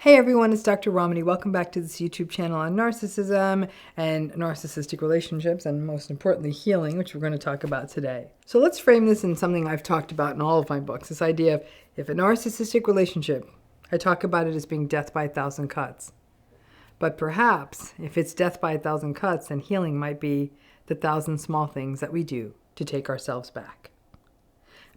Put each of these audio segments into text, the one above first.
Hey everyone, it's Dr. Ramani. Welcome back to this YouTube channel on narcissism and narcissistic relationships, and most importantly, healing, which we're going to talk about today. So let's frame this in something I've talked about in all of my books, this idea of if a narcissistic relationship, I talk about it as being death by 1,000 cuts. But perhaps if it's death by 1,000 cuts, then healing might be the 1,000 small things that we do to take ourselves back.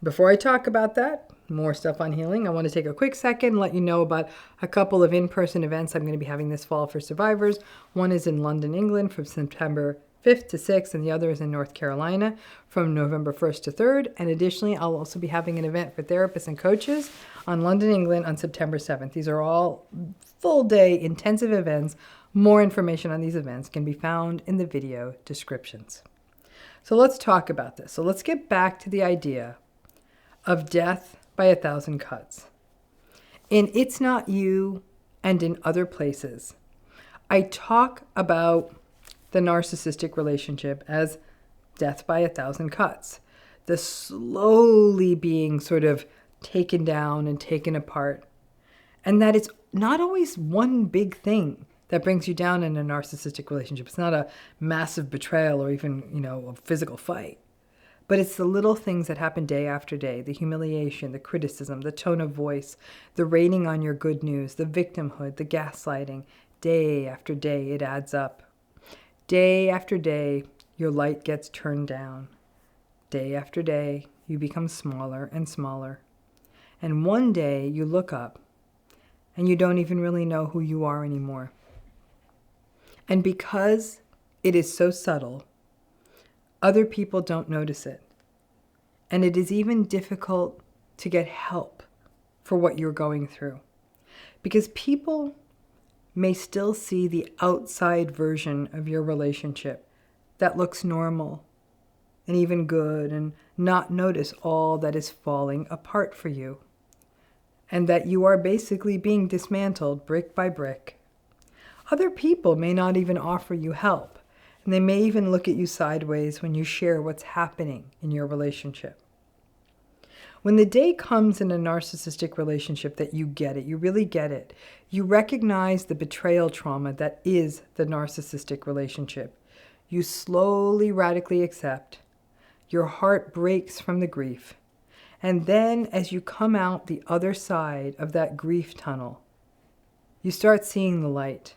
Before I talk about that, more stuff on healing, I want to take a quick second and let you know about a couple of in-person events I'm going to be having this fall for survivors. One is in London, England from September 5th to 6th, and the other is in North Carolina from November 1st to 3rd. And additionally, I'll also be having an event for therapists and coaches on London, England on September 7th. These are all full-day intensive events. More information on these events can be found in the video descriptions. So let's talk about this. So let's get back to the idea of death by 1,000 cuts. In It's Not You and in other places, I talk about the narcissistic relationship as death by 1,000 cuts. The slowly being sort of taken down and taken apart. And that it's not always one big thing that brings you down in a narcissistic relationship. It's not a massive betrayal or even, a physical fight. But it's the little things that happen day after day, the humiliation, the criticism, the tone of voice, the rating on your good news, the victimhood, the gaslighting. Day after day, it adds up. Day after day, your light gets turned down. Day after day, you become smaller and smaller. And one day, you look up, and you don't even really know who you are anymore. And because it is so subtle, other people don't notice it. And it is even difficult to get help for what you're going through. Because people may still see the outside version of your relationship that looks normal and even good, and not notice all that is falling apart for you. And that you are basically being dismantled brick by brick. Other people may not even offer you help. And they may even look at you sideways when you share what's happening in your relationship. When the day comes in a narcissistic relationship that you get it, you really get it, you recognize the betrayal trauma that is the narcissistic relationship. You slowly, radically accept. Your heart breaks from the grief. And then as you come out the other side of that grief tunnel, you start seeing the light.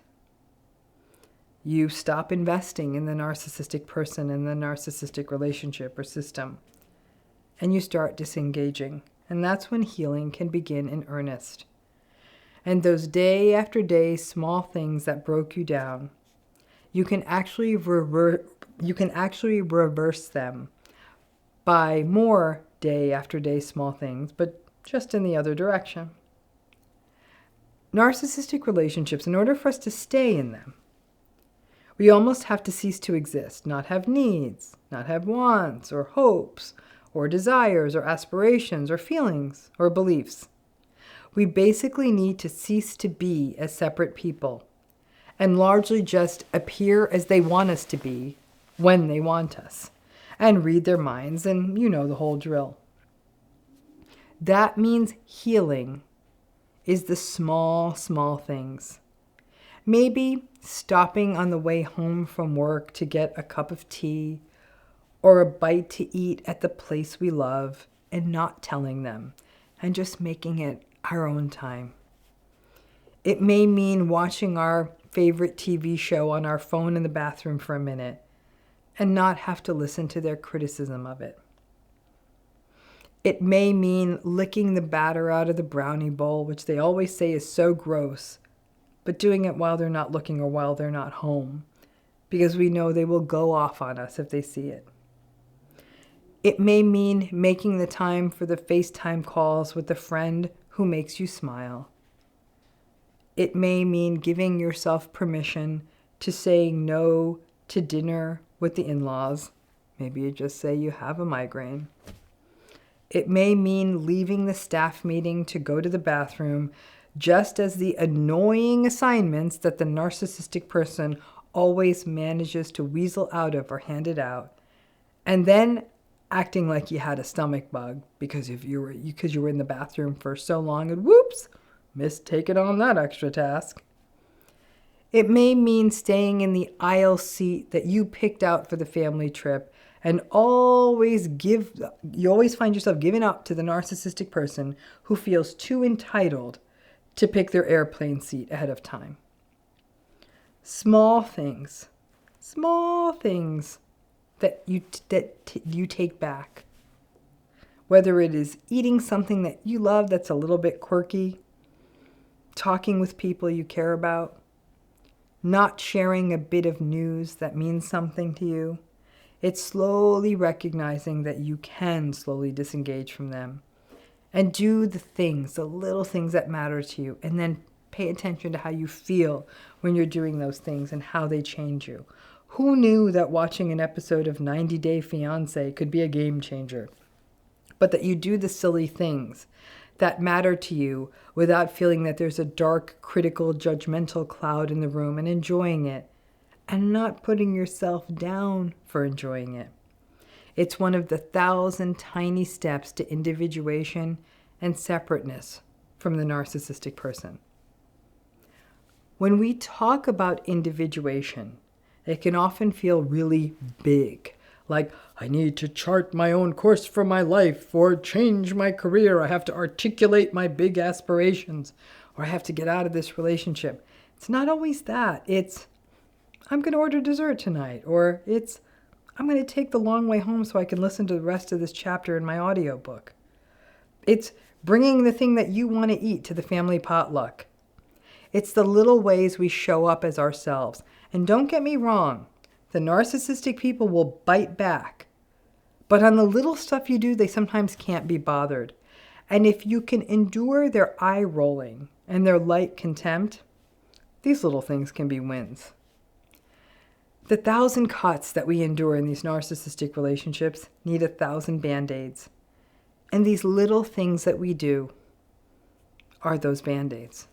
You stop investing in the narcissistic person and the narcissistic relationship or system. And you start disengaging. And that's when healing can begin in earnest. And those day after day small things that broke you down, you can actually reverse them by more day after day small things, but just in the other direction. Narcissistic relationships, in order for us to stay in them, we almost have to cease to exist, not have needs, not have wants or hopes or desires or aspirations or feelings or beliefs. We basically need to cease to be as separate people and largely just appear as they want us to be when they want us and read their minds, and the whole drill. That means healing is the small, small things. Maybe stopping on the way home from work to get a cup of tea or a bite to eat at the place we love and not telling them and just making it our own time. It may mean watching our favorite TV show on our phone in the bathroom for a minute and not have to listen to their criticism of it. It may mean licking the batter out of the brownie bowl, which they always say is so gross, but doing it while they're not looking or while they're not home, because we know they will go off on us if they see it. It may mean making the time for the FaceTime calls with the friend who makes you smile. It may mean giving yourself permission to saying no to dinner with the in-laws. Maybe you just say you have a migraine. It may mean leaving the staff meeting to go to the bathroom, just as the annoying assignments that the narcissistic person always manages to weasel out of are handed out, and then acting like you had a stomach bug because you were in the bathroom for so long, and whoops, miss taking on that extra task. It may mean staying in the aisle seat that you picked out for the family trip and you always find yourself giving up to the narcissistic person who feels too entitled to pick their airplane seat ahead of time. Small things that you take back. Whether it is eating something that you love that's a little bit quirky, talking with people you care about, not sharing a bit of news that means something to you. It's slowly recognizing that you can slowly disengage from them and do the little things that matter to you, and then pay attention to how you feel when you're doing those things and how they change you. Who knew that watching an episode of 90 Day Fiancé could be a game changer? But that you do the silly things that matter to you without feeling that there's a dark, critical, judgmental cloud in the room, and enjoying it and not putting yourself down for enjoying it. It's one of the 1,000 tiny steps to individuation and separateness from the narcissistic person. When we talk about individuation, it can often feel really big. Like, I need to chart my own course for my life, or change my career. I have to articulate my big aspirations, or I have to get out of this relationship. It's not always that. It's, I'm going to order dessert tonight, or it's, I'm going to take the long way home so I can listen to the rest of this chapter in my audiobook. It's bringing the thing that you want to eat to the family potluck. It's the little ways we show up as ourselves. And don't get me wrong, the narcissistic people will bite back. But on the little stuff you do, they sometimes can't be bothered. And if you can endure their eye rolling and their light contempt, these little things can be wins. The 1,000 cuts that we endure in these narcissistic relationships need 1,000 Band-Aids. And these little things that we do are those Band-Aids.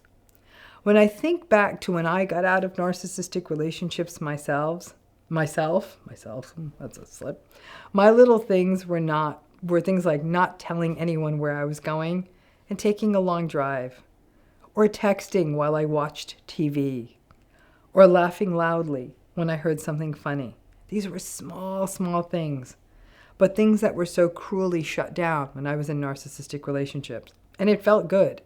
When I think back to when I got out of narcissistic relationships myself, that's a slip. My little things were things like not telling anyone where I was going and taking a long drive, or texting while I watched TV, or laughing loudly when I heard something funny. These were small things, but things that were so cruelly shut down when I was in narcissistic relationships. And it felt good.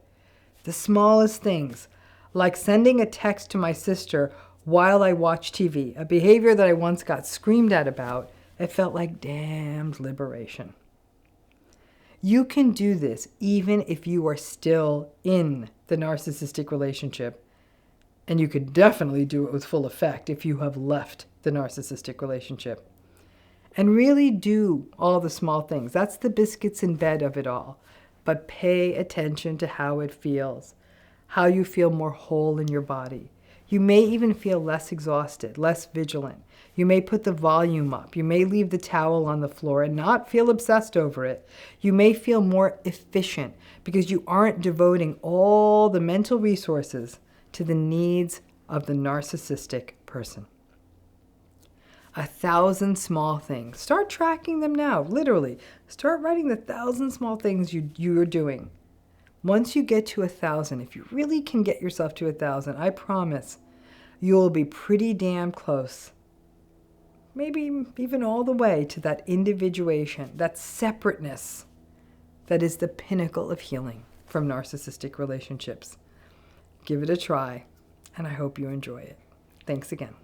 The smallest things, like sending a text to my sister while I watched TV, a behavior that I once got screamed at about, it felt like damned liberation. You can do this even if you are still in the narcissistic relationship. And you could definitely do it with full effect if you have left the narcissistic relationship. And really do all the small things. That's the biscuits in bed of it all. But pay attention to how it feels, how you feel more whole in your body. You may even feel less exhausted, less vigilant. You may put the volume up. You may leave the towel on the floor and not feel obsessed over it. You may feel more efficient because you aren't devoting all the mental resources to the needs of the narcissistic person. 1,000 small things. Start tracking them now, literally. Start writing the 1,000 small things you're doing. Once you get to 1,000, if you really can get yourself to 1,000, I promise you'll be pretty damn close. Maybe even all the way to that individuation, that separateness that is the pinnacle of healing from narcissistic relationships. Give it a try, and I hope you enjoy it. Thanks again.